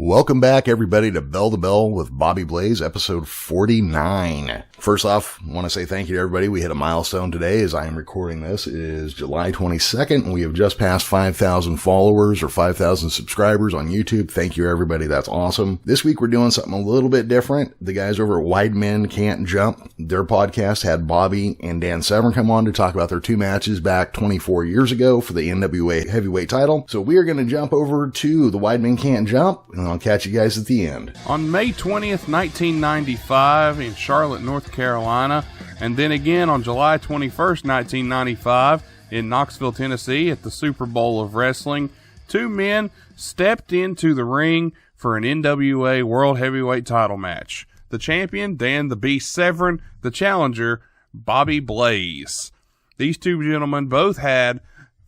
Welcome back, everybody, to Bell to Bell with Bobby Blaze, episode 49. First off, I want to say thank you to everybody. We hit a milestone today as I am recording this. It is July 22nd, and we have just passed 5,000 followers or 5,000 subscribers on YouTube. Thank you, everybody. That's awesome. This week, we're doing something a little bit different. The guys over at Wide Men Can't Jump, their podcast had Bobby and Dan Severn come on to talk about their two matches back 24 years ago for the NWA Heavyweight title. So we are going to jump over to the Wide Men Can't Jump, and I'll catch you guys at the end. On May 20th, 1995 in Charlotte, North Carolina, and then again on July 21st, 1995 in Knoxville, Tennessee at the Super Bowl of Wrestling, two men stepped into the ring for an NWA World Heavyweight title match. The champion, Dan the Beast Severn, the challenger, Bobby Blaze. These two gentlemen both had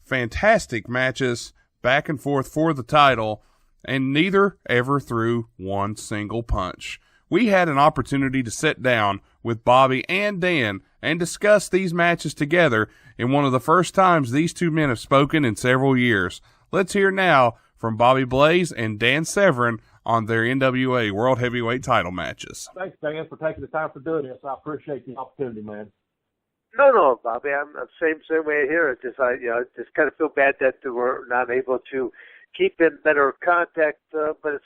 fantastic matches back and forth for the title, and neither ever threw one single punch. We had an opportunity to sit down with Bobby and Dan and discuss these matches together in one of the first times these two men have spoken in several years. Let's hear now from Bobby Blaze and Dan Severn on their NWA World Heavyweight title matches. Thanks, Dan, for taking the time for doing this. I appreciate the opportunity, man. No, Bobby, I'm the same way here. It's just I just kind of feel bad that we're not able to keep in better contact, but it's,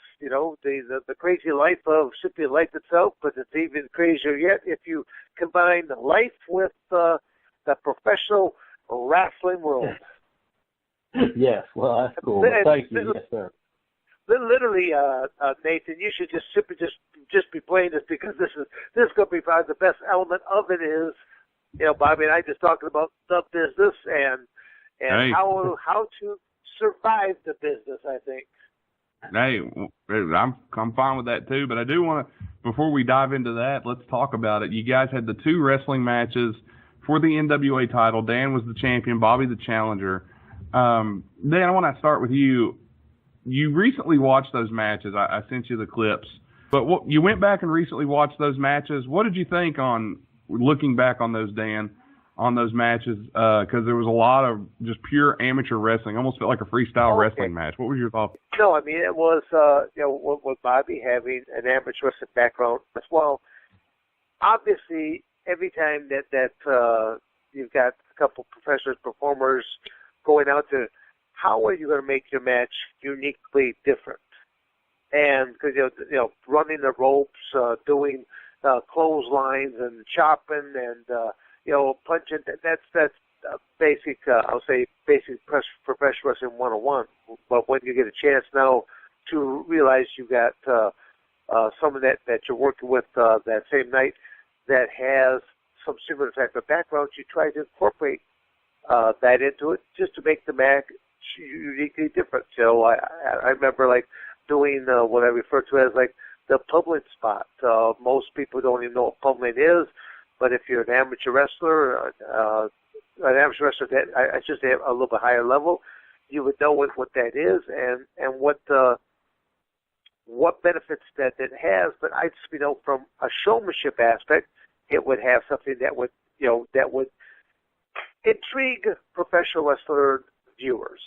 the crazy life of simply life itself, but it's even crazier yet if you combine life with the professional wrestling world. Yes, well, that's cool. Thank you, yes, sir. Literally, Nathan, you should just simply just be playing this because this is going to be probably the best element of it is, Bobby and I just talking about the business and hey, how to survive the business, I think. Hey, I'm fine with that too, but I do want to, before we dive into that, let's talk about it. You guys had the two wrestling matches for the NWA title. Dan was the champion, Bobby the challenger. Dan, I want to start with you. You recently watched those matches. I sent you the clips, but you went back and recently watched those matches. What did you think on looking back on those, Dan? On those matches, because there was a lot of just pure amateur wrestling. Almost felt like a freestyle wrestling match. What was your thought? No, I mean, it was, with Bobby having an amateur wrestling background as well, obviously, every time that you've got a couple professional performers going out to, how are you going to make your match uniquely different? And, because, running the ropes, doing clotheslines and chopping and, punching, that's basic, I'll say basic professional wrestling 101. But when you get a chance now to realize you got someone that you're working with that same night that has some similar type of background, you try to incorporate that into it just to make the match uniquely different. So I remember like doing what I refer to as like the public spot. Most people don't even know what public is. But if you're an amateur wrestler, that I should say a little bit higher level, you would know what that is and what benefits that it has. But I just from a showmanship aspect, it would have something that would intrigue professional wrestler viewers.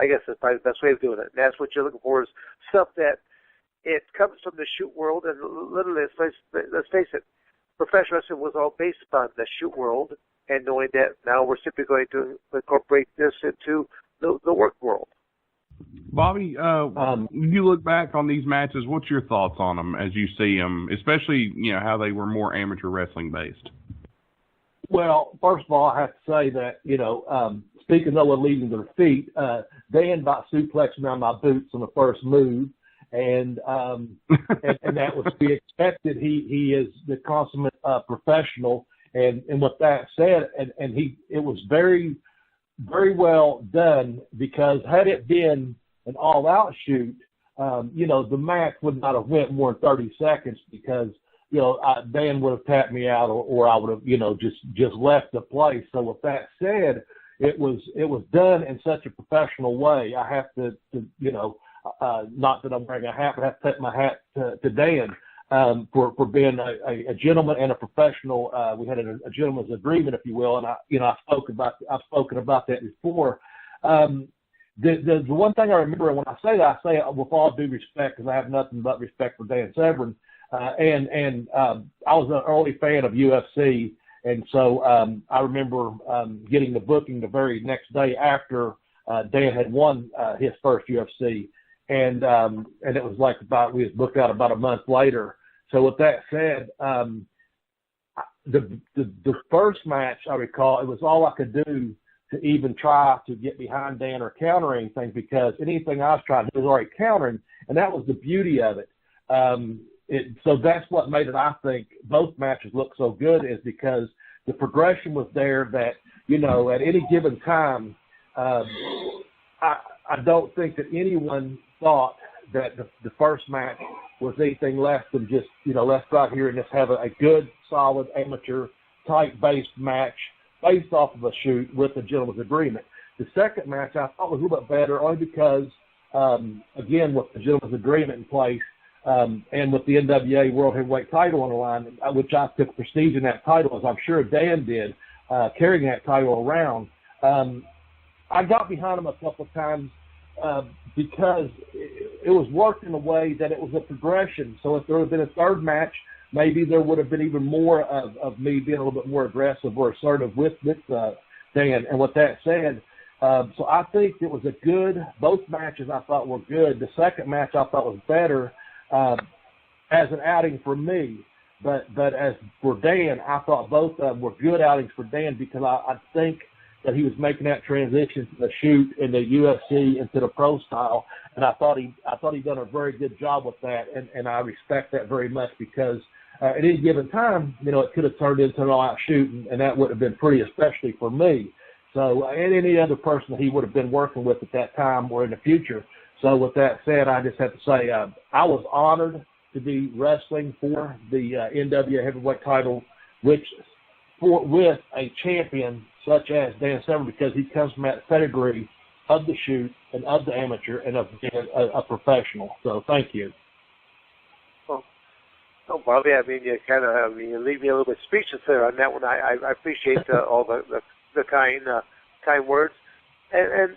I guess that's probably the best way of doing it. And that's what you're looking for is stuff that it comes from the shoot world, and literally, let's face it. Professional wrestling was all based upon the shoot world, and knowing that now we're simply going to incorporate this into the work world. Bobby, you look back on these matches, what's your thoughts on them as you see them, especially, how they were more amateur wrestling based? Well, first of all, I have to say that, speaking of leading to the feet, Dan about suplexed me on my boots on the first move. And that was to be expected. He is the consummate professional, and with that said, and it was very, very well done because had it been an all-out shoot, the match would not have went more than 30 seconds because Dan would have tapped me out or I would have just left the place. So with that said, it was done in such a professional way. I have to not that I'm wearing a hat, but I have to take my hat to Dan for being a gentleman and a professional. We had a gentleman's agreement, if you will, and I've spoken about that before. The one thing I remember, when I say that, I say it with all due respect, because I have nothing but respect for Dan Severn. And I was an early fan of UFC, and so I remember getting the booking the very next day after Dan had won his first UFC, and it was like we was booked out about a month later. So with that said, the first match I recall, it was all I could do to even try to get behind Dan or counter anything, because anything I was trying to do was already countering, and that was the beauty of it. So that's what made it, I think, both matches look so good, is because the progression was there that, you know, at any given time, I don't think that anyone thought that the first match was anything less than just, you know, let's go out here and just have a good, solid, amateur, tight-based match based off of a shoot with a gentleman's agreement. The second match I thought was a little bit better, only because, again, with the gentleman's agreement in place, and with the NWA World Heavyweight title on the line, which I took prestige in that title, as I'm sure Dan did, carrying that title around. I got behind him a couple of times because it was worked in a way that it was a progression. So if there would have been a third match, maybe there would have been even more of me being a little bit more aggressive or assertive with Dan. And with that said, so I think it was a good, both matches I thought were good. The second match I thought was better as an outing for me. But as for Dan, I thought both of them were good outings for Dan, because I think that he was making that transition from the shoot in the UFC into the pro style, and I thought he done a very good job with that, and I respect that very much, because at any given time, you know, it could have turned into an all-out shoot, and that would have been pretty, especially for me. So, and any other person that he would have been working with at that time or in the future. So with that said, I just have to say I was honored to be wrestling for the NWA Heavyweight title, with a champion such as Dan Severn, because he comes from that pedigree of the shoot and of the amateur and of being a professional. So thank you. Well, no, Bobby, I mean, you leave me a little bit speechless there on that one. I appreciate all the kind words, and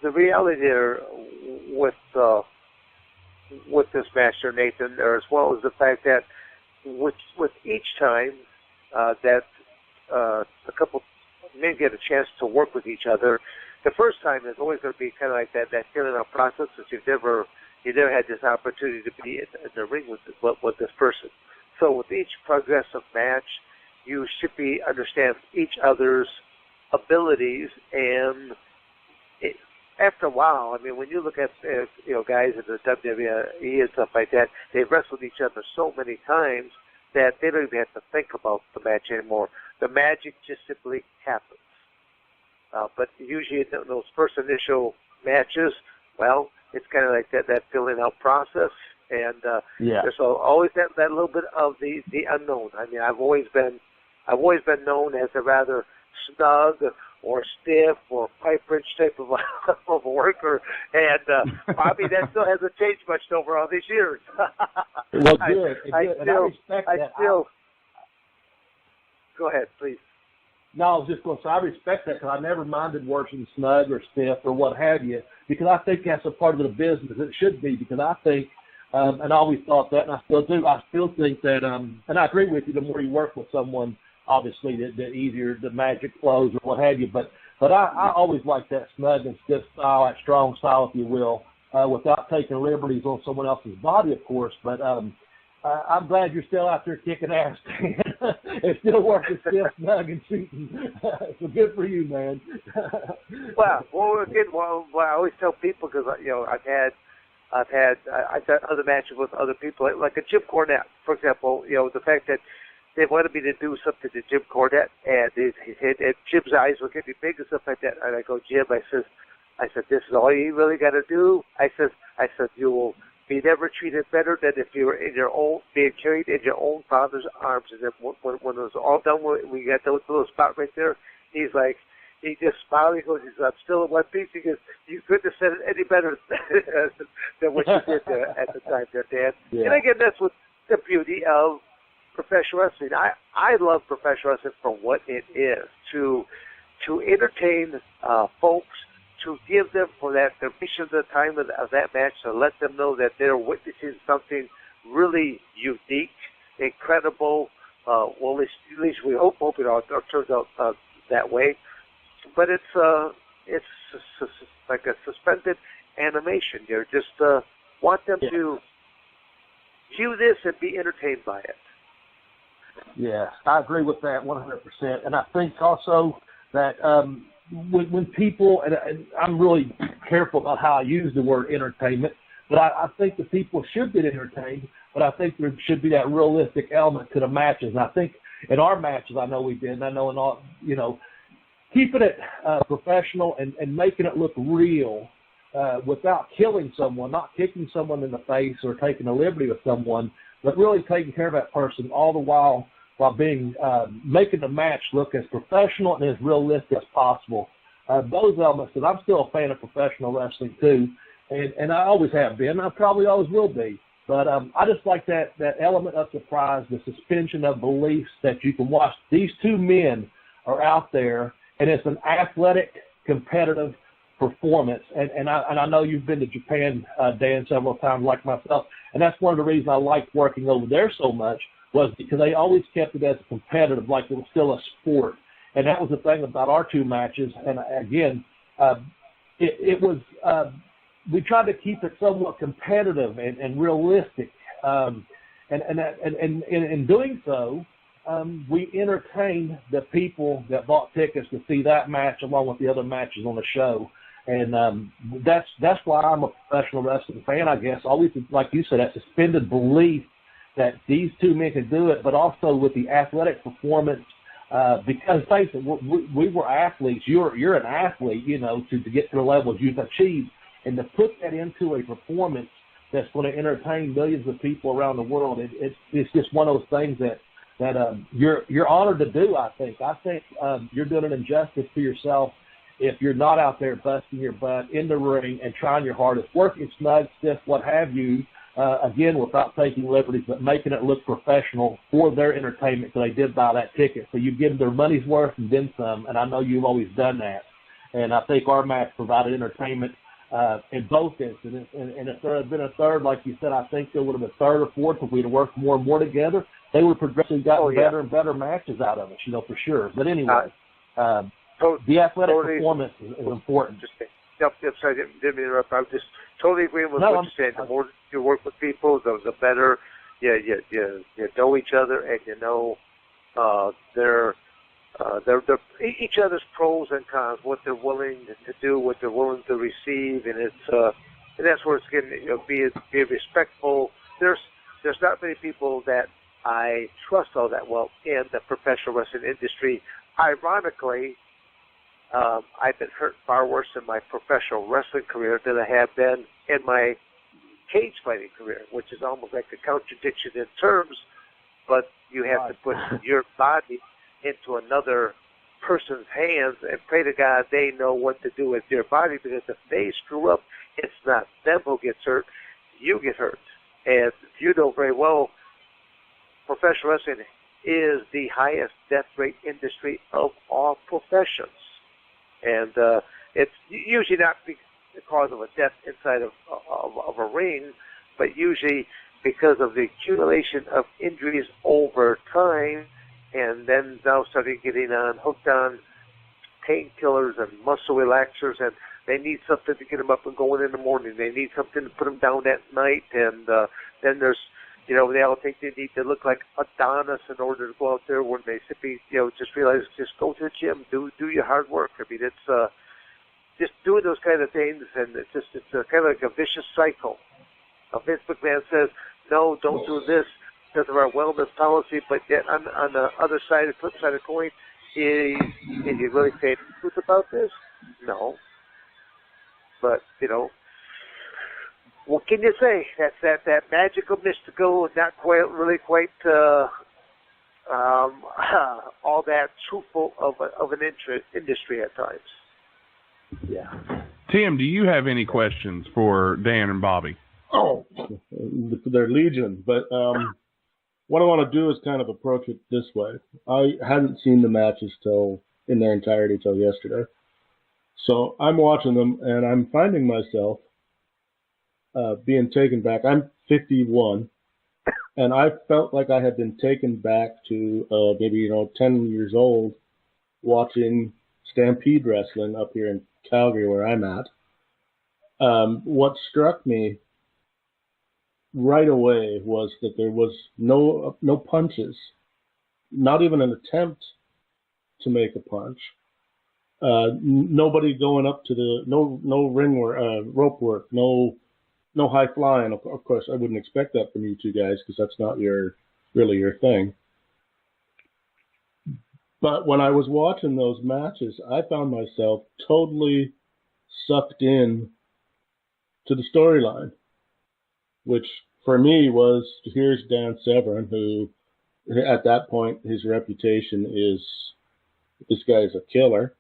the reality there with this match there, Nathan, there, as well as the fact that with each time that a couple men get a chance to work with each other, the first time is always going to be kind of like that feeling out process, since you never had this opportunity to be in the ring with this person. So with each progressive match, you should understand each other's abilities, and after a while, I mean, when you look at guys in the WWE and stuff like that, they've wrestled each other so many times that they don't even have to think about the match anymore. The magic just simply happens. But usually in those first initial matches, well, it's kind of like that filling out process, and there's always that little bit of the unknown. I mean, I've always been known as a rather snug or stiff or pipe wrench type of a worker, and Bobby, that still hasn't changed much over all these years. Well, good. I respect that. Go ahead, please. No, I was just going to say, I respect that, because I never minded working snug or stiff or what have you, because I think that's a part of the business. It should be, because I think, and I always thought that, and I still do, I still think that, and I agree with you, the more you work with someone, obviously, the easier the magic flows or what have you. But I always like that snug and stiff style, that strong style, if you will, without taking liberties on someone else's body, of course. But I'm glad you're still out there kicking ass, and still working stiff, snug, and shooting. So good for you, man. Well, I always tell people, because I've had other matches with other people, like a Jim Cornette, for example. The fact that they wanted me to do something to Jim Cornette, and Jim's eyes were getting big and stuff like that. And I go, Jim, I said, this is all you really got to do. I said, you will be never treated better than if you were being carried in your own father's arms. And then when it was all done, we got the little spot right there. He just smiled. He goes, I'm still in one piece. He goes, you couldn't have said it any better than what you did there at the time there, Dan. Yeah. And again, that's what the beauty of professional wrestling. I love professional wrestling for what it is, to entertain folks, to give them for that duration of the time of that match, to let them know that they're witnessing something really unique, incredible. Well, at least we hope it all turns out that way. But it's like a suspended animation. You just want them to view this and be entertained by it. Yeah, I agree with that 100%. And I think also that when people, and I'm really careful about how I use the word entertainment, but I think the people should get entertained, but I think there should be that realistic element to the matches. And I think in our matches, I know we did, and I know in all, keeping it professional and making it look real without killing someone, not kicking someone in the face or taking a liberty with someone, but really taking care of that person all the while being making the match look as professional and as realistic as possible. Those elements, and I'm still a fan of professional wrestling too, and I always have been. I probably always will be. But I just like that element of surprise, the suspension of beliefs that you can watch. These two men are out there, and it's an athletic, competitive performance. And I know you've been to Japan, Dan, several times like myself, and that's one of the reasons I liked working over there so much was because they always kept it as a competitive, like it was still a sport. And that was the thing about our two matches. And, again, it was we tried to keep it somewhat competitive and realistic. And in doing so, we entertained the people that bought tickets to see that match along with the other matches on the show. And that's why I'm a professional wrestling fan, I guess. Always, like you said, that suspended belief that these two men could do it, but also with the athletic performance. Because face it, we were athletes. You're an athlete, to get to the levels you've achieved. And to put that into a performance that's going to entertain millions of people around the world, it's just one of those things that you're honored to do, I think. I think you're doing an injustice to yourself if you're not out there busting your butt in the ring and trying your hardest, working snug, stiff, what have you, again, without taking liberties, but making it look professional for their entertainment, so they did buy that ticket. So you give them their money's worth and then some, and I know you've always done that. And I think our match provided entertainment in both incidents. And if there had been a third, like you said, I think there would have been a third or fourth if we'd have worked more and more together. They would have progressively gotten better and better matches out of us, for sure. But anyway, the athletic performance is important. Sorry, didn't mean to interrupt. I was just totally agreeing with what you're saying. The more you work with people, the better you know each other, and you know they're each other's pros and cons, what they're willing to do, what they're willing to receive, and and that's where it's getting be respectful. There's not many people that I trust all that well in the professional wrestling industry. Ironically, I've been hurt far worse in my professional wrestling career than I have been in my cage fighting career, which is almost like a contradiction in terms, but you have to put your body into another person's hands and pray to God they know what to do with your body, because if they screw up, it's not them who gets hurt, you get hurt. And you know very well, professional wrestling is the highest death rate industry of all professions. And it's usually not because of a death inside of a ring, but usually because of the accumulation of injuries over time, and then now starting getting hooked on painkillers and muscle relaxers, and they need something to get them up and going in the morning. They need something to put them down at night, and then there's, they all think they need to look like Adonis in order to go out there when they simply, just realize, just go to the gym, do your hard work. I mean, it's just doing those kind of things, and it's kind of like a vicious cycle. Vince McMahon says, no, don't do this because of our wellness policy, but yet on the other side, the flip side of the coin, is you really saying the truth about this? No. But, what can you say? That's that magical, mystical, not really quite all that truthful of an industry at times. Yeah. Tim, do you have any questions for Dan and Bobby? Oh, they're legion. But what I want to do is kind of approach it this way. I hadn't seen the matches in their entirety till yesterday. So I'm watching them, and I'm finding myself being taken back. I'm 51, and I felt like I had been taken back to maybe 10 years old, watching Stampede Wrestling up here in Calgary, where I'm at. What struck me right away was that there was no punches, not even an attempt to make a punch. Nobody going up to no ring work, rope work, no high flying. Of course, I wouldn't expect that from you two guys because that's not really your thing. But when I was watching those matches, I found myself totally sucked in to the storyline, which for me was, here's Dan Severn, who at that point his reputation is, this guy is a killer.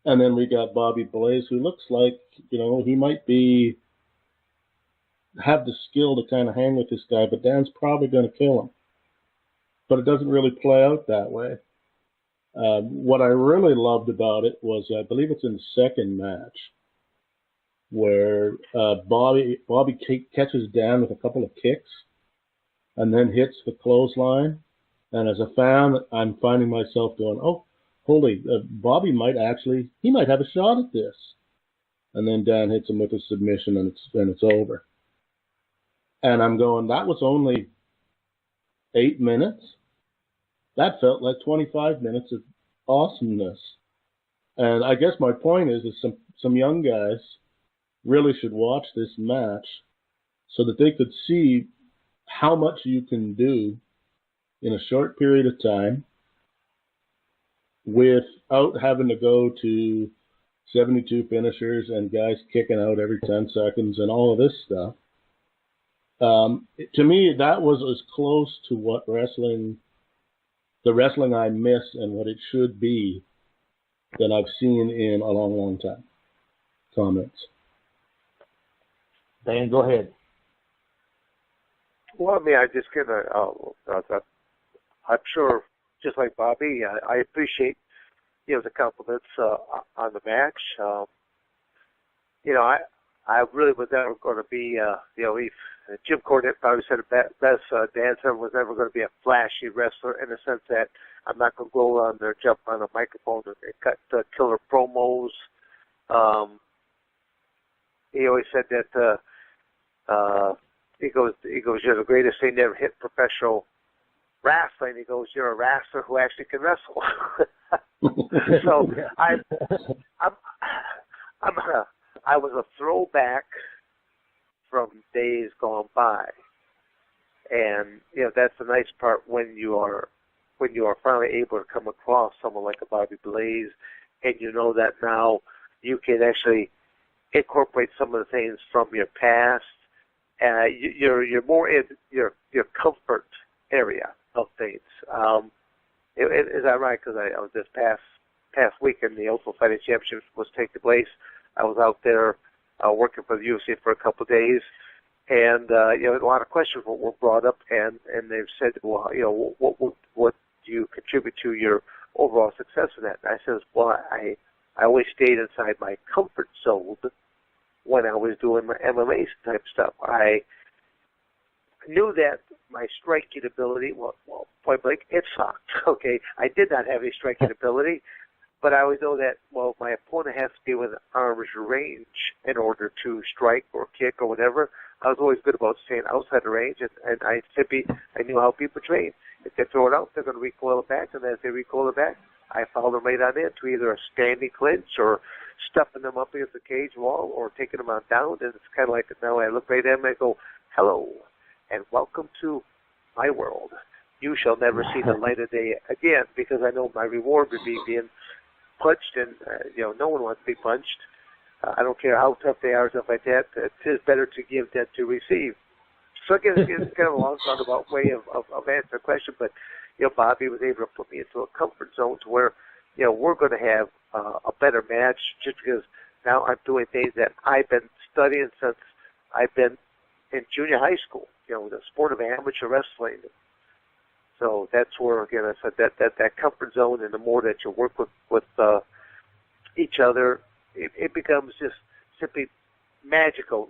And then we got Bobby Blaze, who looks like, he might have the skill to kind of hang with this guy, but Dan's probably going to kill him. But it doesn't really play out that way. What I really loved about it was, I believe it's in the second match, where Bobby catches Dan with a couple of kicks and then hits the clothesline. And as a fan, I'm finding myself going, oh, holy, Bobby might have a shot at this. And then Dan hits him with a submission, and it's over. And I'm going, that was only 8 minutes? That felt like 25 minutes of awesomeness. And I guess my point is some young guys really should watch this match so that they could see how much you can do in a short period of time without having to go to 72 finishers and guys kicking out every 10 seconds and all of this stuff. To me, that was as close to what the wrestling I miss and what it should be that I've seen in a long, long time. Comments? Dan, go ahead. Well, I mean, I just I'm sure, just like Bobby, I appreciate, the compliments on the match. I really was never going to be, Jim Cornette probably said it best, Dan Severn was never going to be a flashy wrestler in the sense that I'm not going to go around there, jump on a microphone and cut killer promos. He always said that, he goes, you're the greatest thing to ever hit professional wrestling. He goes, you're a wrestler who actually can wrestle. So I was a throwback from days gone by, and that's the nice part when you are finally able to come across someone like a Bobby Blaze, and that now you can actually incorporate some of the things from your past. You're more in your comfort area of things. Is that right? Because I was this past weekend, the Ultimate Fighting Championship was taking place. I was out there working for the UFC for a couple of days, and a lot of questions were brought up, and they've said, well, what do you contribute to your overall success in that? And I says, well, I always stayed inside my comfort zone when I was doing my MMA type stuff. I knew that my striking ability, well, point blank, it sucked. Okay, I did not have any striking ability. But I always know that, well, my opponent has to be within arm's range in order to strike or kick or whatever. I was always good about staying outside the range, and I knew how people train. If they throw it out, they're going to recoil it back, and as they recoil it back, I follow them right on into either a standing clinch or stuffing them up against the cage wall or taking them on down. And it's kind of like, now I look right at them and I go, hello, and welcome to my world. You shall never see the light of day again, because I know my reward would be being punched, and no one wants to be punched. I don't care how tough they are, stuff like that. It is better to give than to receive. So again, it's kind of a long roundabout way of answering the question, but Bobby was able to put me into a comfort zone to where we're going to have a better match, just because now I'm doing things that I've been studying since I've been in junior high school. The sport of amateur wrestling. So that's where, again, I said that comfort zone, and the more that you work with each other, it becomes just simply magical.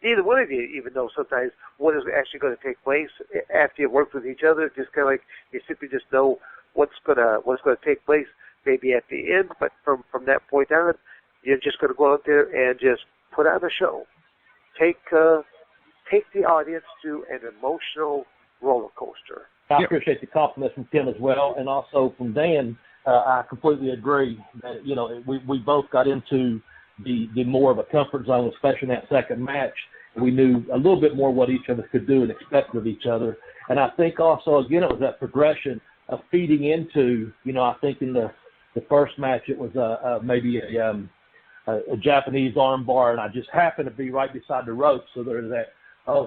Neither one of you even know sometimes what is actually going to take place after you work with each other. Just kind of like you simply just know what's going to take place maybe at the end, but from that point on, you're just going to go out there and just put on a show. Take the audience to an emotional roller coaster. I appreciate the compliments from Tim as well, and also from Dan. I completely agree that we both got into the more of a comfort zone, especially in that second match. We knew a little bit more what each of us could do and expect of each other. And I think also, again, it was that progression of feeding into, I think in the first match it was maybe a Japanese arm bar, and I just happened to be right beside the ropes. So there's that,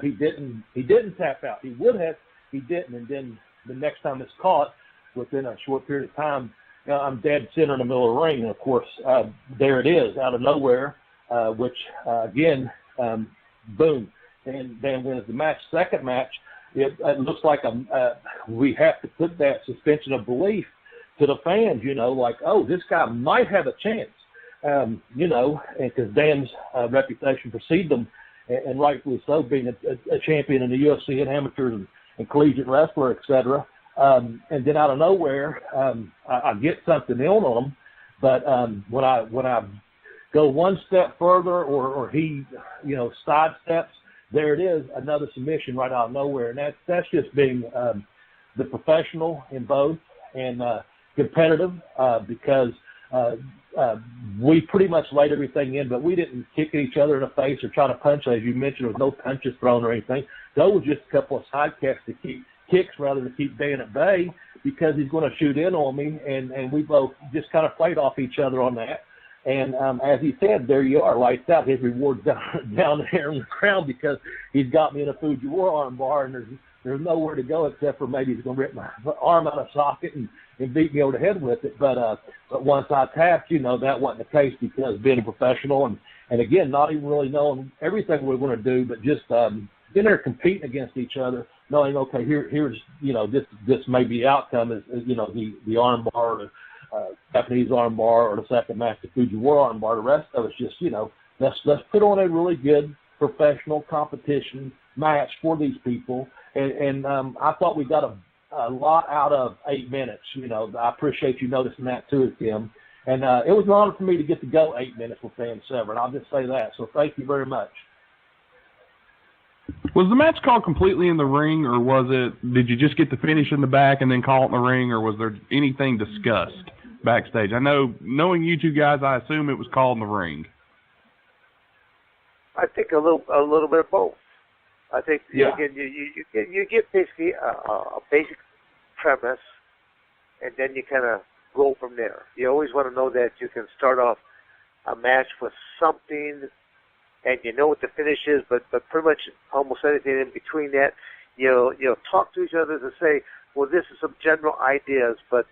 he didn't tap out. He would have, he didn't. And then the next time it's caught, within a short period of time, I'm dead center in the middle of the ring. And, of course, there it is out of nowhere, which, again, boom. And then wins the match. Second match, it looks like we have to put that suspension of belief to the fans, like, this guy might have a chance, and because Dan's reputation precedes them, and rightfully so, being a champion in the UFC and amateurs and collegiate wrestler, et cetera. And then out of nowhere, I get something in on him, but when I go one step further, or he, sidesteps, there it is, another submission right out of nowhere, and that's just being the professional in both and competitive, because we pretty much laid everything in, but we didn't kick at each other in the face or try to punch. As you mentioned, there was no punches thrown or anything. Those were just a couple of side kicks rather to keep Dan at bay, because he's going to shoot in on me, and we both just kind of played off each other on that. And as he said, there you are, lights out. His reward's down there in the ground, because he's got me in a Fujiwara arm bar, and there's nowhere to go except for maybe he's going to rip my arm out of socket and beat me over the head with it. But once I tapped, that wasn't the case, because being a professional and again, not even really knowing everything we were going to do, but just being there competing against each other, knowing, okay, here's, this may be the outcome is the arm bar, or the Japanese arm bar, or the second match, the Fujiwara arm bar. The rest of it's just, let's put on a really good professional competition match for these people. And I thought we got a lot out of 8 minutes. I appreciate you noticing that too, Tim. And it was an honor for me to get to go 8 minutes with Dan Severn. I'll just say that. So thank you very much. Was the match called completely in the ring, or did you just get the finish in the back and then call it in the ring, or was there anything discussed backstage? I know, knowing you two guys, I assume it was called in the ring. I think a little bit of both. I think again, you get basically a basic premise, and then you kind of go from there. You always want to know that you can start off a match with something, and you know what the finish is, but pretty much almost anything in between that, you'll talk to each other to say, well, this is some general ideas, but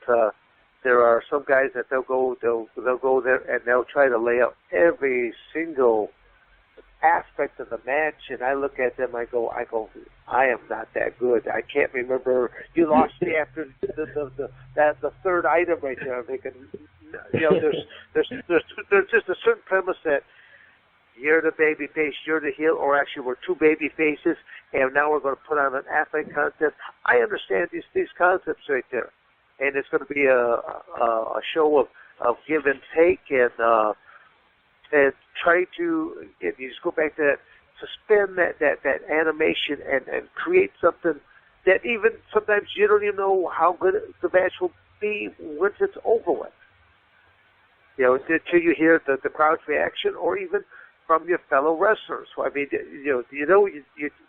there are some guys that they'll go there and they'll try to lay out every single aspect of the match, and I look at them, I go, I am not that good. I can't remember. You lost me after the third item right there. I'm thinking, there's just a certain premise that you're the baby face, you're the heel, or actually we're two baby faces, and now we're going to put on an athlete contest. I understand these concepts right there, and it's going to be a show of give and take, and try to, if you just go back to that, suspend that animation and create something that even sometimes you don't even know how good the match will be once it's over with. Until you hear the crowd's reaction, or even from your fellow wrestlers. So, I mean,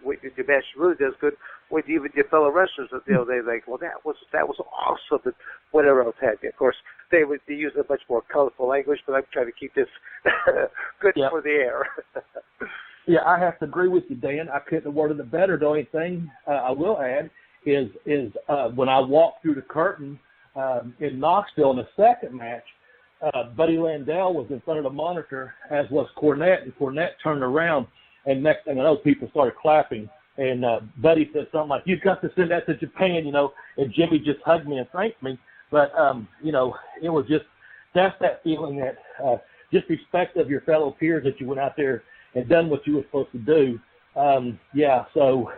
what your match really does good with even your fellow wrestlers. They're like, well, that was awesome, and whatever else have you. Of course, they would be using a much more colorful language, but I'm trying to keep this good for the air. Yeah, I have to agree with you, Dan. I couldn't have worded it better. The only thing I will add is when I walked through the curtain in Knoxville in the second match, Buddy Landell was in front of the monitor, as was Cornette, and Cornette turned around, and next thing I know, people started clapping, and Buddy said something like, "You've got to send that to Japan," and Jimmy just hugged me and thanked me, but, it was just that's that feeling that just respect of your fellow peers that you went out there and done what you were supposed to do. So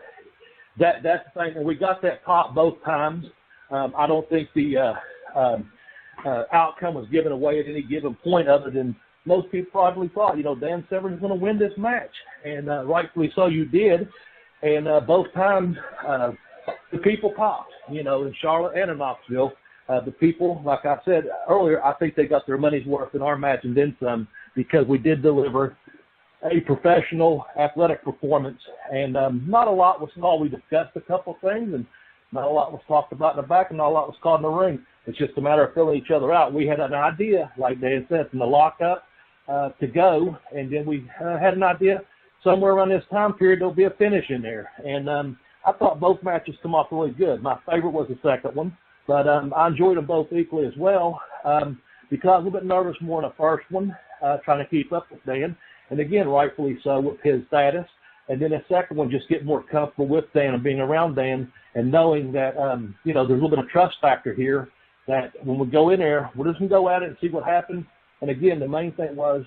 that's the thing. And we got that pop both times. I don't think the outcome was given away at any given point other than most people probably thought, Dan Severn's going to win this match. And rightfully so, you did. And both times the people popped, in Charlotte and in Knoxville. The people, like I said earlier, I think they got their money's worth in our match and then some, because we did deliver a professional athletic performance. And not a lot was called. We discussed a couple of things, and not a lot was talked about in the back, and not a lot was called in the ring. It's just a matter of filling each other out. We had an idea, like Dan said, from the lockup to go, and then we had an idea somewhere around this time period there'll be a finish in there. And I thought both matches come off really good. My favorite was the second one, but I enjoyed them both equally as well because I was a little bit nervous more in the first one, trying to keep up with Dan, and again, rightfully so with his status. And then the second one, just getting more comfortable with Dan and being around Dan and knowing that, there's a little bit of trust factor here, that when we go in there, we're just going to go at it and see what happens. And again, the main thing was,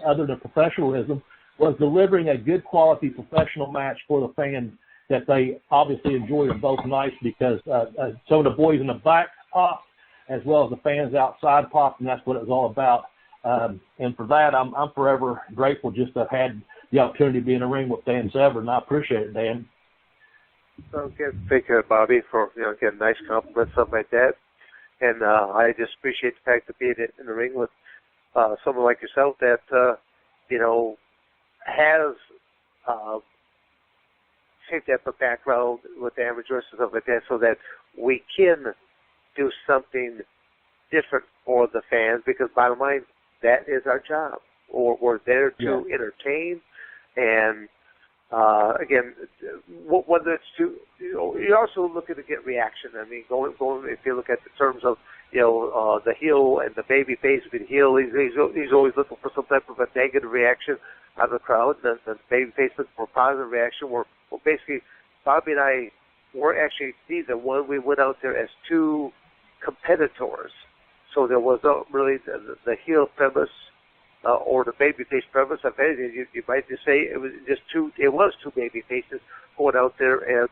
other than professionalism, was delivering a good quality professional match for the fans that they obviously enjoyed them both nights, because some of the boys in the back popped as well as the fans outside popped, and that's what it was all about. And for that, I'm forever grateful just to have had the opportunity to be in the ring with Dan Severn. I appreciate it, Dan. So again, thank you, Bobby, for getting nice compliments, something like that. And I just appreciate the fact of being in the ring with someone like yourself that has shaped up a background with amateurs and stuff like that, so that we can do something different for the fans. Because bottom line, that is our job. Or we're there to entertain. And again, whether it's you're also looking to get reaction. I mean, going if you look at the terms of the heel and the baby face with the heel, he's always looking for some type of a negative reaction out of the crowd. The baby face looking for a positive reaction. We're basically, Bobby and I were actually neither one. We went out there as two competitors, so there was really the heel premise. Or the babyface premise. If anything, you might just say it was two baby faces going out there and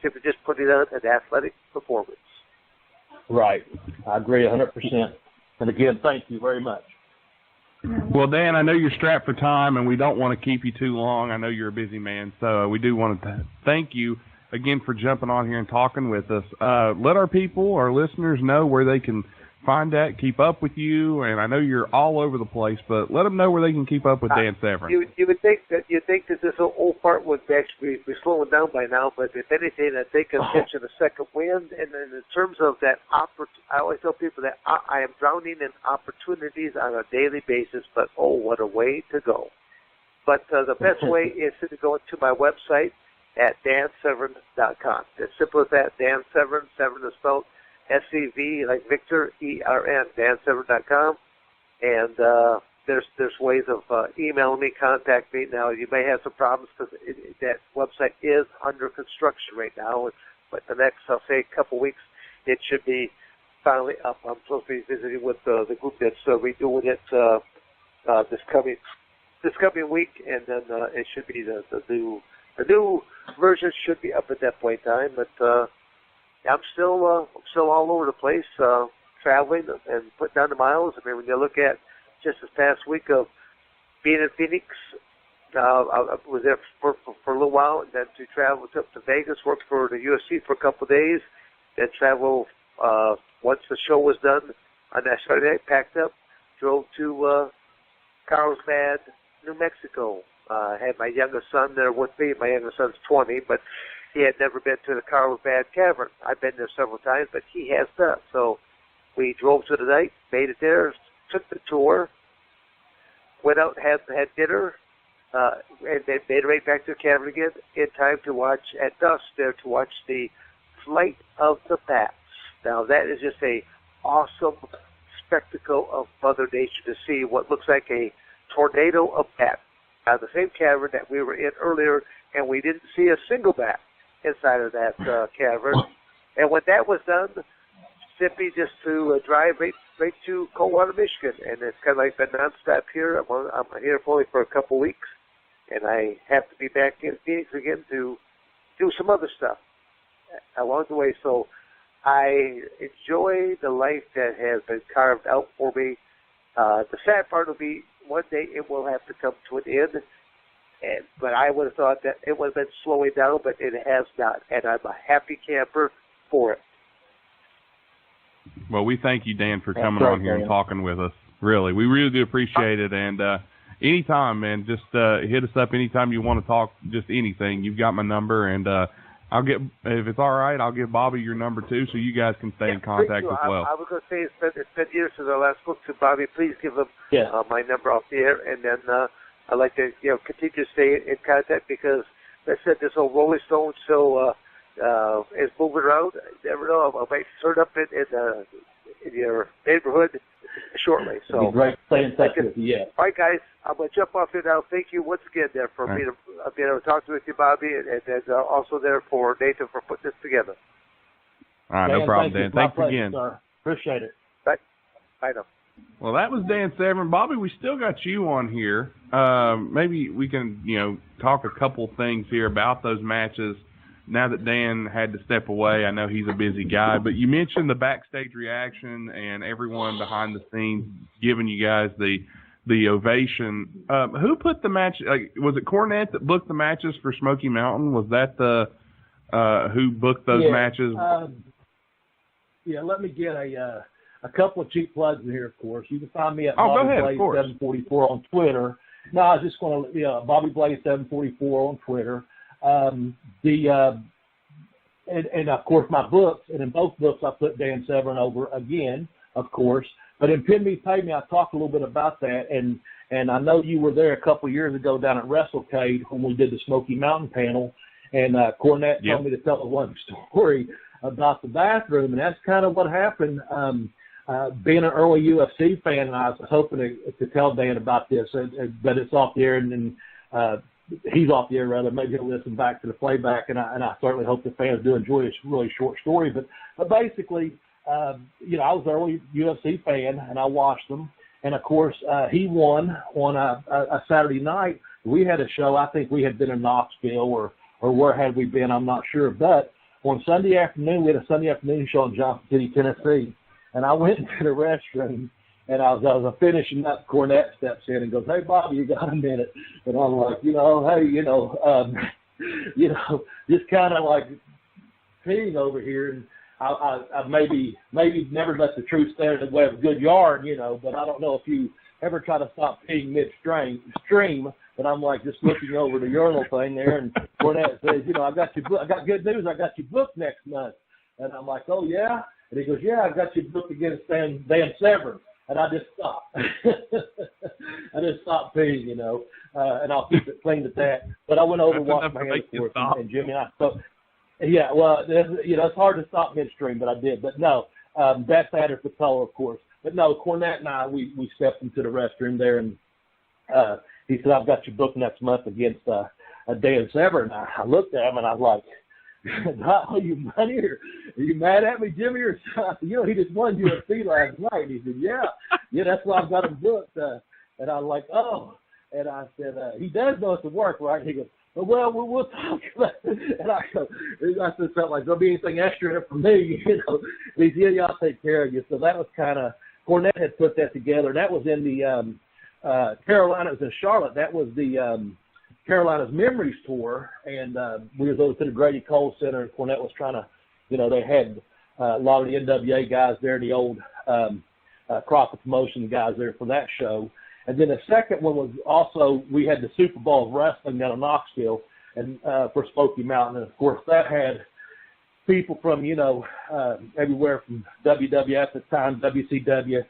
simply just putting on an athletic performance. Right. I agree 100%. And again, thank you very much. Well, Dan, I know you're strapped for time, and we don't want to keep you too long. I know you're a busy man, so we do want to thank you again for jumping on here and talking with us. Let our people, our listeners, know where they can find that, keep up with you, and I know you're all over the place, but let them know where they can keep up with Dan Severn. You would think that this old part would actually be slowing down by now, but if anything, I think I'm catching a second wind. And then in terms of that, I always tell people that I am drowning in opportunities on a daily basis, but oh, what a way to go. But the best way is to go to my website at dansevern.com. As simple as that, Dan Severn. Severn is spelled SEV, like Victor, ERN, dansevern.com. And there's ways of emailing me, contact me. Now, you may have some problems because that website is under construction right now. But the next, I'll say, couple weeks, it should be finally up. I'm supposed to be visiting with the group that's redoing it this coming week, and then it should be the new version should be up at that point in time. But I'm still all over the place, traveling and putting down the miles. I mean, when you look at just this past week of being in Phoenix, I was there for a little while, and then to travel up to Vegas, work for the UFC for a couple of days, then travel once the show was done on that Saturday night, packed up, drove to Carlsbad, New Mexico. Had my youngest son there with me. My youngest son's 20, but he had never been to the Carlsbad Cavern. I've been there several times, but he has not. So we drove to the night, made it there, took the tour, went out and had dinner, and then made it right back to the cavern again in time to watch, at dusk there, to watch the Flight of the Bats. Now, that is just a awesome spectacle of Mother Nature to see what looks like a tornado of bats. Now, the same cavern that we were in earlier, and we didn't see a single bat inside of that cavern. And when that was done, simply just to drive right straight to Coldwater, Michigan, and it's kind of like been nonstop here. I'm here only for a couple weeks, and I have to be back in Phoenix again to do some other stuff along the way. So I enjoy the life that has been carved out for me. The sad part will be one day it will have to come to an end. But I would have thought that it would have been slowing down, but it has not. And I'm a happy camper for it. Well, we thank you, Dan, for coming on here and talking with us. Really, we really do appreciate it. And anytime, man, just hit us up anytime you want to talk, just anything. You've got my number, and I'll get, if it's all right, I'll give Bobby your number too, so you guys can stay in contact as well. I was going to say it's been years since I last spoke to Bobby. Please give him my number off the air, and then I'd like to continue to stay in contact because, as I said, this whole Rolling Stone show is moving around. You never know, I might turn up in your neighborhood shortly. So it'd be great to stay in touch with you. All right, guys, I'm going to jump off here now. Thank you once again there for being able to talk with you, Bobby, and also there for Nathan for putting this together. All right, no problem, Dan. Thanks again. Sir. Appreciate it. Bye now. Well, that was Dan Severn. Bobby, we still got you on here. Maybe we can, talk a couple things here about those matches. Now that Dan had to step away, I know he's a busy guy, but you mentioned the backstage reaction and everyone behind the scenes giving you guys the ovation. Who put the match? Was it Cornette that booked the matches for Smoky Mountain? Was that who booked those matches? Let me get a couple of cheap plugs in here. Of course, you can find me at Bobby Blaze 744 on Twitter. No, I was just going to Bobby Blaze 744 on Twitter. And of course my books, and in both books I put Dan Severn over again, of course. But in Pin Me Pay Me, I talked a little bit about that, and I know you were there a couple of years ago down at WrestleCade when we did the Smoky Mountain panel, and Cornette told me to tell one story about the bathroom, and that's kind of what happened. Being an early UFC fan, and I was hoping to tell Dan about this, but it's off the air, and he's off the air rather. Maybe he'll listen back to the playback, and I certainly hope the fans do enjoy this really short story. But basically, I was an early UFC fan, and I watched them. And of course, he won on a Saturday night. We had a show. I think we had been in Knoxville, or where had we been? I'm not sure. But on Sunday afternoon, we had a Sunday afternoon show in Johnson City, Tennessee. And I went into the restroom, and I was finishing up. Cornette steps in and goes, "Hey, Bobby, you got a minute?" And I'm like, just kind of like peeing over here. And I maybe never let the truth stand in the way of a good yarn, but I don't know if you ever try to stop peeing midstream. But I'm like just looking over the urinal thing there, and Cornette says, "I got you. I got good news. I got you booked next month." And I'm like, "Oh yeah." And he goes, "Yeah, I got you booked against Dan Severn." And I just stopped. I just stopped peeing, and I'll keep it clean at that. But I went over and washed my hands, of course, and Jimmy and I spoke. Yeah, well, it's hard to stop midstream, but I did. But no, that's Adder Patola, of course. But no, Cornette and I, we stepped into the restroom there, and he said, "I've got you booked next month against Dan Severn." And I looked at him, and I was like, "Are you mad at me, Jimmy?" Or something? He just won UFC last night. And he said, "Yeah, that's why I've got him booked." And I was like, "Oh," and I said, "He does know it's to work, right?" And he goes, "Well, we'll talk about it." And I said something like, "There'll be anything extra in it for me?" He said, "Yeah, I'll take care of you." So that was kind of Cornette had put that together. That was in the Carolinas in Charlotte. That was the Carolina's Memories Tour, and we was over to the Grady Cole Center, and Cornette was trying to, they had a lot of the NWA guys there, the old Crockett Promotion guys there for that show. And then the second one was also, we had the Super Bowl of Wrestling down in Knoxville and for Smoky Mountain, and of course that had people from, everywhere from WWF at the time, WCW.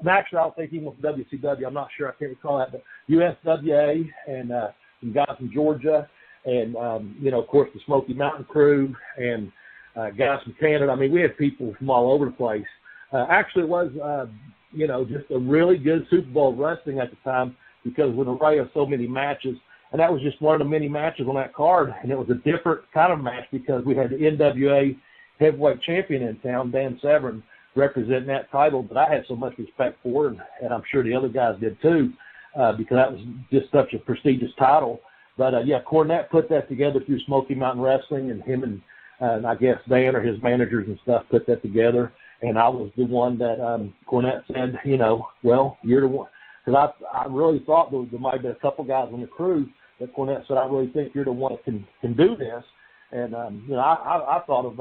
Actually, I don't think he was WCW. I'm not sure. I can't recall that, but USWA and some guys from Georgia, and of course the Smoky Mountain crew, and guys from Canada. I mean, we had people from all over the place. Actually, it was just a really good Super Bowl of wrestling at the time because with an array of so many matches, and that was just one of the many matches on that card, and it was a different kind of match because we had the NWA Heavyweight Champion in town, Dan Severn, representing that title that I had so much respect for, and I'm sure the other guys did too, because that was just such a prestigious title. But yeah, Cornette put that together through Smoky Mountain Wrestling, and him and I guess Dan or his managers and stuff put that together. And I was the one that Cornette said, you know, well, you're the one. Because I really thought there might have been a couple guys on the crew that Cornette said, I really think you're the one that can do this. And, you know, I thought of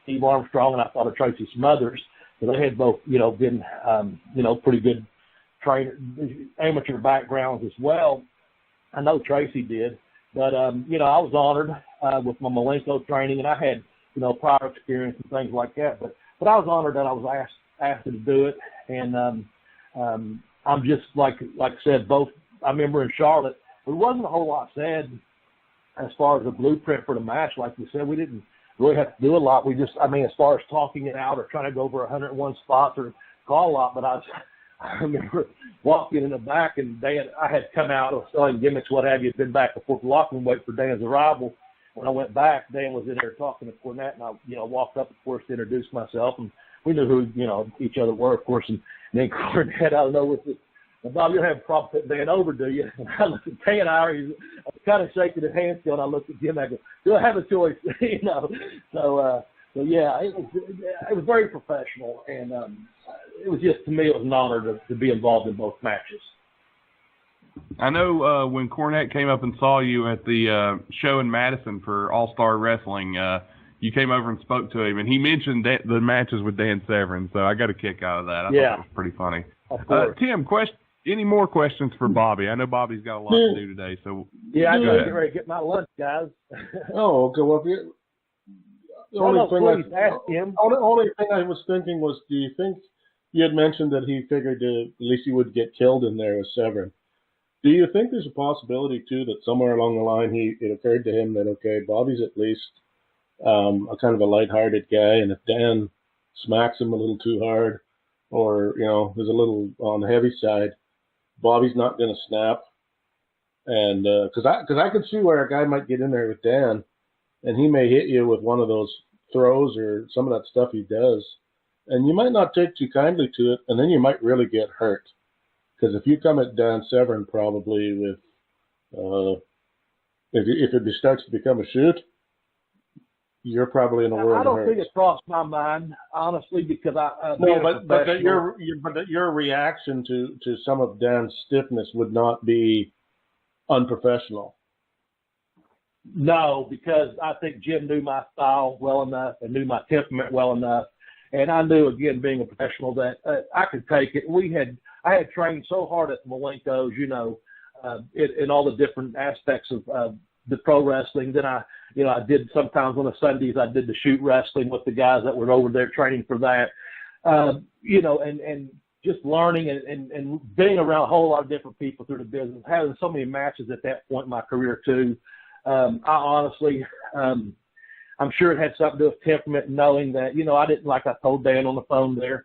Steve Armstrong, and I thought of Tracy Smothers. So they had both, you know, been, you know, pretty good amateur backgrounds as well. I know Tracy did. But, you know, I was honored with my Malenko training, and I had, you know, prior experience and things like that. But I was honored that I was asked to do it. And I'm just, like I said, both, I remember in Charlotte, there wasn't a whole lot said as far as the blueprint for the match. Like we said, we didn't really have to do a lot. We just, I mean, as far as talking it out or trying to go over 101 spots or call a lot, but I remember walking in the back, and I had come out of selling gimmicks, what have you, been back before the locker room waiting for Dan's arrival. When I went back, Dan was in there talking to Cornette, and I, you know, walked up, of course, to introduce myself, and we knew who, you know, each other were, of course, and then Cornette, I don't know what this, Bob, you don't have a problem putting Dan over, do you? And I looked at Dan, I was kind of shaking his hand still, and I looked at Jim, I go, do I have a choice? You know, so yeah, it was very professional, and it was just, to me, it was an honor to be involved in both matches. I know when Cornette came up and saw you at the show in Madison for All-Star Wrestling, you came over and spoke to him, and he mentioned the matches with Dan Severn, so I got a kick out of that. I thought that was pretty funny. Tim, any more questions for Bobby? I know Bobby's got a lot to do today, so yeah, I need to get ready to get my lunch, guys. Oh, okay. Well, the only thing I was thinking was, do you think you had mentioned that he figured at least he would get killed in there with Severn? Do you think there's a possibility too that somewhere along the line it occurred to him that, okay, Bobby's at least a kind of a lighthearted guy, and if Dan smacks him a little too hard, or, you know, is a little on the heavy side, Bobby's not going to snap. And because I could see where a guy might get in there with Dan, and he may hit you with one of those throws or some of that stuff he does, and you might not take too kindly to it, and then you might really get hurt. Because if you come at Dan Severn probably with, if it starts to become a shoot, you're probably in a world of hurt. I don't think it crossed my mind, honestly, because but your reaction to some of Dan's stiffness would not be unprofessional. No, because I think Jim knew my style well enough and knew my temperament well enough, and I knew, again, being a professional, that I could take it. I had trained so hard at the Malenkos, you know, in all the different aspects of the pro wrestling. Then I did sometimes on the Sundays, I did the shoot wrestling with the guys that were over there training for that, you know, and just learning and being around a whole lot of different people through the business, having so many matches at that point in my career too. I honestly, I'm sure it had something to do with temperament, knowing that, you know, I didn't, like I told Dan on the phone there,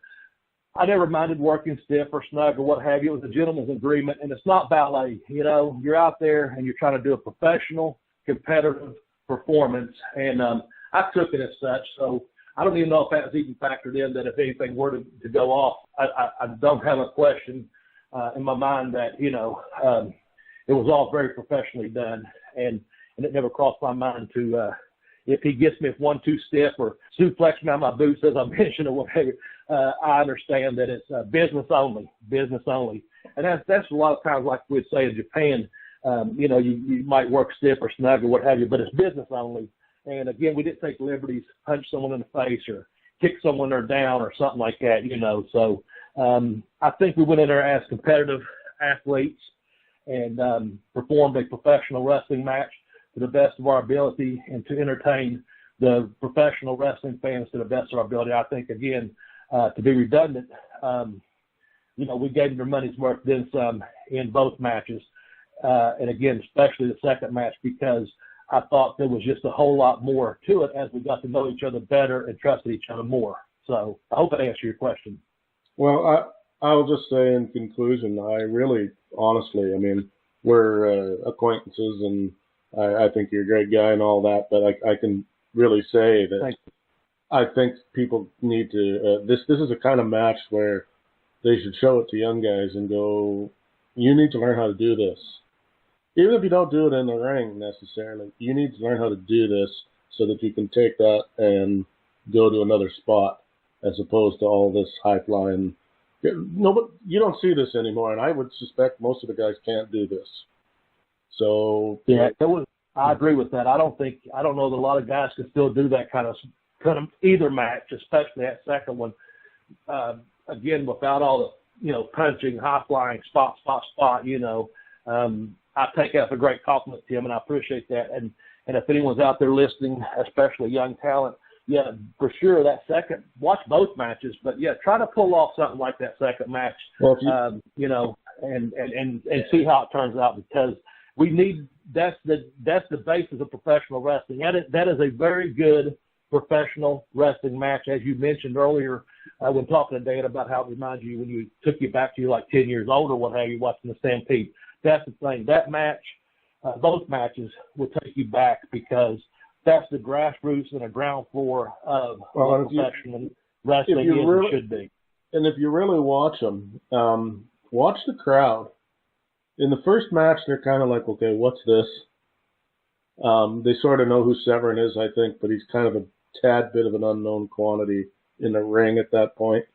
I never minded working stiff or snug or what have you. It was a gentleman's agreement, and it's not ballet. You know, you're out there and you're trying to do a professional, competitive performance, and I took it as such. So I don't even know if that was even factored in, that if anything were to go off, I don't have a question in my mind that, you know, it was all very professionally done, and it never crossed my mind to if he gets me with 1-2 stiff or suplex me on my boots, as I mentioned, or whatever, I understand that it's business only. And that's a lot of times, like we'd say in Japan, you know, you might work stiff or snug or what have you, but it's business only. And again, we didn't take liberties, punch someone in the face or kick someone or down or something like that, you know. So I think we went in there as competitive athletes and performed a professional wrestling match to the best of our ability and to entertain the professional wrestling fans to the best of our ability. I think, again, to be redundant, you know, we gave them their money's worth, then some, in both matches. And again, especially the second match, because I thought there was just a whole lot more to it as we got to know each other better and trusted each other more. So I hope I answered your question. Well, I'll just say in conclusion, I really, honestly, I mean, we're acquaintances, and I think you're a great guy and all that, but I can really say that I think people need to. This is a kind of match where they should show it to young guys and go, you need to learn how to do this. Even if you don't do it in the ring necessarily, you need to learn how to do this so that you can take that and go to another spot, as opposed to all this high flying. No, but you don't see this anymore, and I would suspect most of the guys can't do this. So yeah, I agree with that. I don't know that a lot of guys can still do that kind of either match, especially that second one. Again, without all the punching, high flying, spot. I take that as a great compliment, Tim, and I appreciate that. And if anyone's out there listening, especially young talent, yeah, for sure, that second, watch both matches, but yeah, try to pull off something like that second match, well, and see how it turns out, because we need, that's the basis of professional wrestling. That is a very good professional wrestling match, as you mentioned earlier when talking to Dan about how it reminds you when you took you back to you like 10 years old or what have you, watching the Stampede. That's the thing. That match, both matches will take you back, because that's the grassroots and the ground floor of professional wrestling really, should be. And if you really watch them, watch the crowd. In the first match, they're kind of like, okay, what's this? They sort of know who Severn is, I think, but he's kind of a tad bit of an unknown quantity in the ring at that point.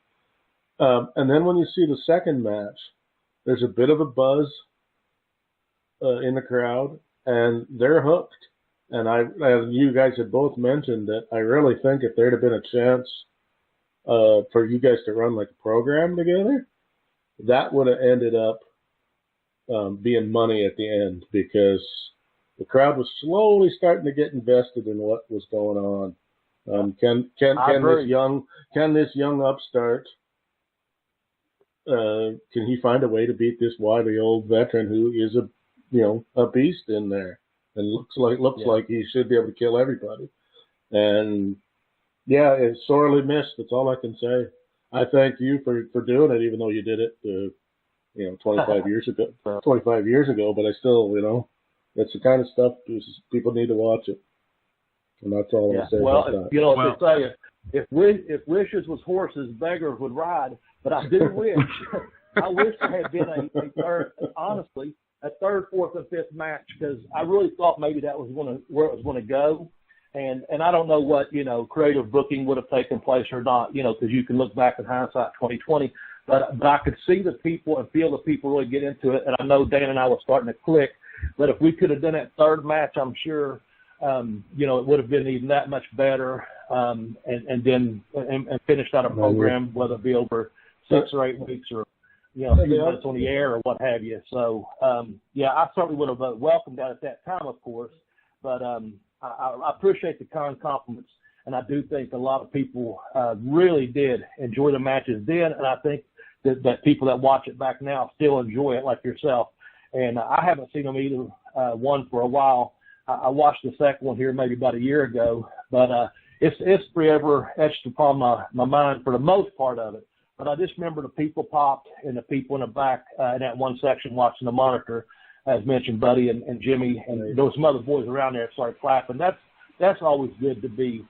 And then when you see the second match, there's a bit of a buzz in the crowd, and they're hooked. And you guys had both mentioned that I really think if there'd have been a chance for you guys to run like a program together, that would have ended up being money at the end, because the crowd was slowly starting to get invested in what was going on. Can this young upstart can he find a way to beat this wily old veteran who is a beast in there and looks like he should be able to kill everybody? And yeah, it's sorely missed. That's all I can say. I thank you for doing it, even though you did it 25 years ago. 25 years ago, but I still that's the kind of stuff people need to watch it. And that's all I'm saying about that. They say if wishes was horses, beggars would ride. But I do wish, I wish there had been a third, honestly, a third, fourth, and fifth match, because I really thought maybe that was where it was going to go. And I don't know what, creative booking would have taken place or not, because you can look back in hindsight 2020. But I could see the people and feel the people really get into it. And I know Dan and I were starting to click. But if we could have done that third match, I'm sure, it would have been even that much better. And finished out a program, whether it be over 6 or 8 weeks or, a few months on the air or what have you. So, I certainly would have welcomed that at that time, of course. But I appreciate the kind compliments. And I do think a lot of people really did enjoy the matches then. And I think that people that watch it back now still enjoy it, like yourself. And I haven't seen them either one for a while. I watched the second one here maybe about a year ago, but it's forever etched upon my mind for the most part of it. But I just remember the people popped and the people in the back in that one section watching the monitor, as mentioned, Buddy and Jimmy, and there was some other boys around there that started clapping. That's always good to be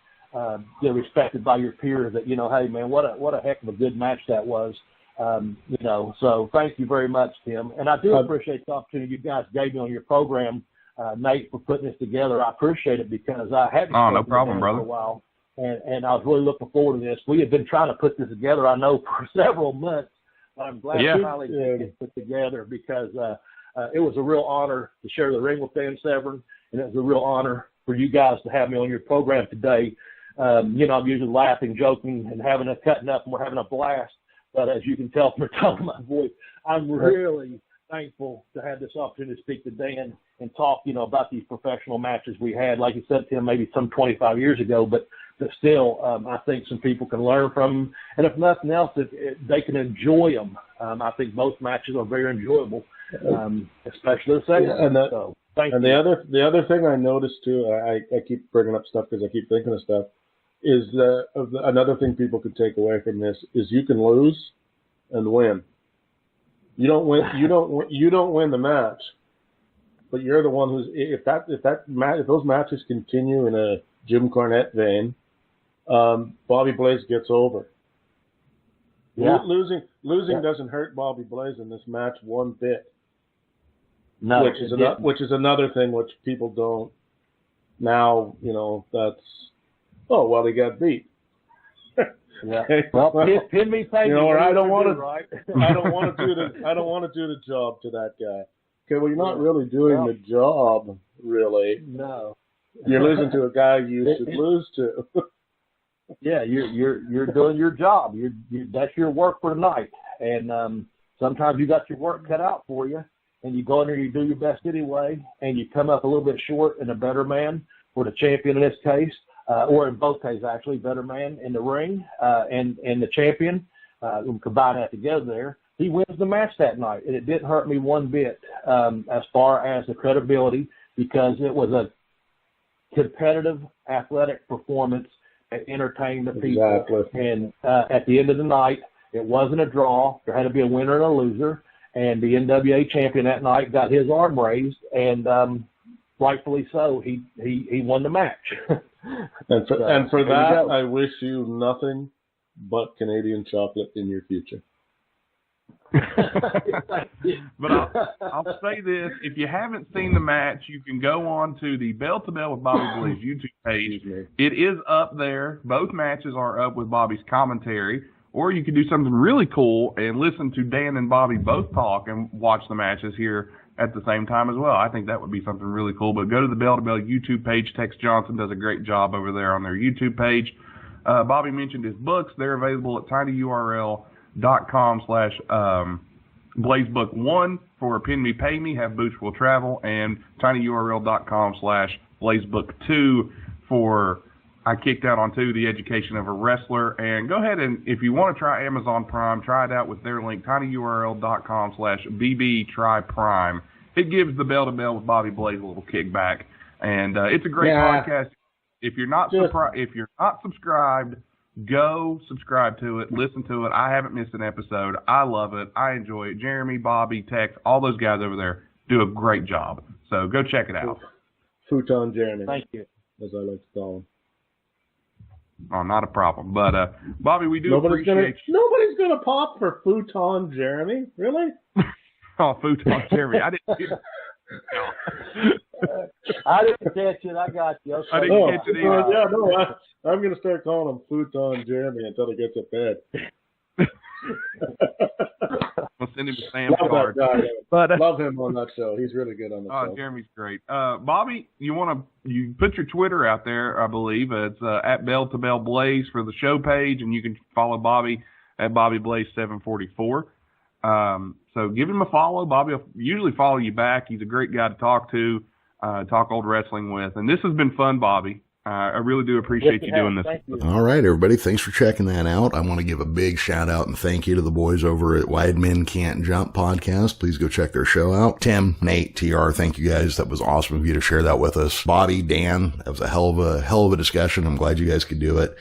respected by your peers. That hey man, what a heck of a good match that was. So thank you very much, Tim. And I do appreciate the opportunity you guys gave me on your program, Nate, for putting this together. I appreciate it, because I hadn't no problem, brother. For a while, and I was really looking forward to this. We had been trying to put this together, I know, for several months, but I'm glad we finally did get put together, because it was a real honor to share the ring with Dan Severn, and it was a real honor for you guys to have me on your program today. I'm usually laughing, joking, and cutting up, and we're having a blast. But as you can tell from the tone of my voice, I'm really thankful to have this opportunity to speak to Dan and talk, about these professional matches we had. Like you said, Tim, maybe some 25 years ago, but still, I think some people can learn from them. And if nothing else, if they can enjoy them. I think most matches are very enjoyable, especially the second. Yeah, the other thing I noticed too, I keep bringing up stuff because I keep thinking of stuff, is another thing people could take away from this is you can lose and win. You don't win the match, but you're the one who's if those matches continue in a Jim Cornette vein, Bobby Blaze gets over. Yeah. Losing doesn't hurt Bobby Blaze in this match one bit. No, which is another thing which people don't now. That's he got beat. Yeah. Well, pin me, pay me. Or I don't want to. Right? I don't want to do the job to that guy. Okay, well, you're not really doing the job, really. No. You're losing to a guy you should lose to. Yeah, you're doing your job. That's your work for tonight. And sometimes you got your work cut out for you, and you go in there, you do your best anyway, and you come up a little bit short and a better man for the champion in this case, or in both cases actually, better man in the ring, and the champion. Combine that together there. He wins the match that night, and it didn't hurt me one bit as far as the credibility, because it was a competitive athletic performance that entertained the people. Exactly. And at the end of the night, it wasn't a draw. There had to be a winner and a loser, and the NWA champion that night got his arm raised, and rightfully so. He won the match. And for that, I wish you nothing but Canadian chocolate in your future. But I'll say this: if you haven't seen the match, you can go on to the Bell to Bell with Bobby Blaze YouTube page. It is up there. Both matches are up with Bobby's commentary. Or you could do something really cool and listen to Dan and Bobby both talk and watch the matches here at the same time as well. I think that would be something really cool. But go to the Bell to Bell YouTube page. Tex Johnson does a great job over there on their YouTube page. Bobby mentioned his books. They're available at tinyurl.com/blazebook1 for Pin Me Pay Me, Have Boots Will Travel, and tinyurl.com/blazebook2 for I Kicked Out on 2, The Education of a Wrestler. And go ahead and, if you want to try Amazon Prime, try it out with their link, tinyurl.com/bbtryprime. It gives the Bell to Bell with Bobby Blaze a little kickback. And it's a great podcast. If you're not subscribed, go subscribe to it, listen to it. I haven't missed an episode. I love it. I enjoy it. Jeremy, Bobby, Tex, all those guys over there do a great job. So go check it out. Futon Jeremy. Thank you. As I like to call him. Oh, not a problem. But, Bobby, we do appreciate you. Nobody's going to pop for Futon Jeremy. Really? Oh, Futon Jeremy. I didn't get it. I didn't catch it. I got you. Okay. I didn't catch it either. Yeah, no, I'm going to start calling him Futon Jeremy until he gets a bed. We'll send him a Sam card. Love him on that show. He's really good on the show. Jeremy's great. Bobby, you put your Twitter out there, I believe. It's at Bell to Bell Blaze for the show page, and you can follow Bobby at Bobby Blaze 744. So give him a follow. Bobby will usually follow you back. He's a great guy to talk to, talk old wrestling with. And this has been fun, Bobby. I really do appreciate you doing this. All right, everybody. Thanks for checking that out. I want to give a big shout out and thank you to the boys over at Wide Men Can't Jump podcast. Please go check their show out. Tim, Nate, TR, thank you guys. That was awesome of you to share that with us. Bobby, Dan, that was a hell of a discussion. I'm glad you guys could do it.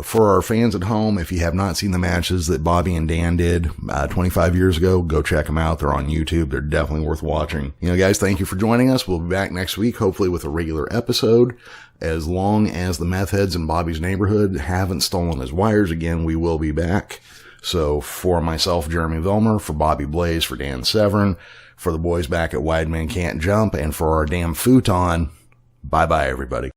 For our fans at home, if you have not seen the matches that Bobby and Dan did 25 years ago, go check them out. They're on YouTube. They're definitely worth watching. Guys, thank you for joining us. We'll be back next week, hopefully with a regular episode. As long as the meth heads in Bobby's neighborhood haven't stolen his wires again, we will be back. So for myself, Jeremy Vilmer, for Bobby Blaze, for Dan Severn, for the boys back at Wide Men Can't Jump, and for our damn futon, bye-bye, everybody.